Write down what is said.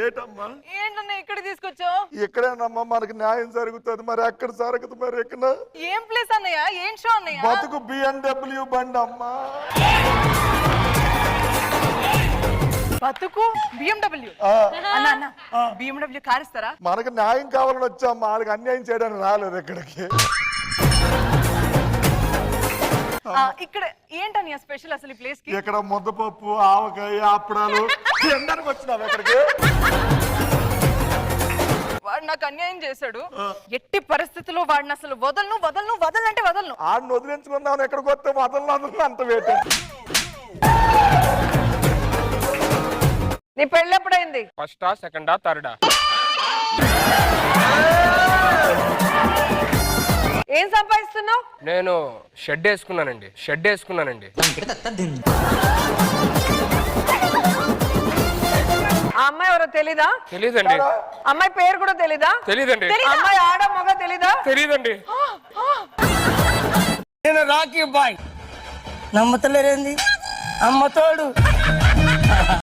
ఏటమ్మా ఏంటన్నా ఇక్కడ తీసుకొచ్చావు? ఎక్కడేనమ్మా మనకి న్యాయం జరుగుతుంది, మరి ఎక్కడ జరగదు, మరి ఎక్కడ? ఏం ప్లేస్ అన్నయ్య? ఏం షో అన్నయ్య? బతుకు BMW బండి అమ్మా. బతుకు BMW? అన్న అన్న BMW కార్ ఇస్తారా? మనకు న్యాయం కావాలని వచ్చామ్మా, వాళ్ళకి అన్యాయం చేయడానికి రాలేదు ఇక్కడికి. ఇక్కడ ఏంటన్నయ్య స్పెషల్ అసలు ఈ ప్లేస్ కి? ఇక్కడ ముద్దపప్పు, ఆవకాయ, అప్పడాలు తినడానికి వచ్చినావు ఇక్కడికి. వాడు నాకు అన్యాయం చేశాడు, ఎట్టి పరిస్థితుల్లో వాడిని అసలు వదలను వదలను వదలంటే వదలను. ఆడిని వదిలించుకుందాం, ఎక్కడికి వస్తే వదలను అంత వేట. నీ పెళ్ళి ఎప్పుడైంది? ఫస్టా, సెకండా, థర్డా? ఏం సంపాదిస్తున్నావు? నేను షెడ్ వేసుకున్నానండి. ఆ అమ్మాయి ఎవరో తెలీదా? తెలీదండి. అమ్మాయి పేరు కూడా తెలీదా? తెలీదండి. అమ్మాయి ఆడ మగ తెలీదా? తెలీదండి. నేను రాకీ బాయ్. నమ్మతలేరేంది అమ్మతోడు.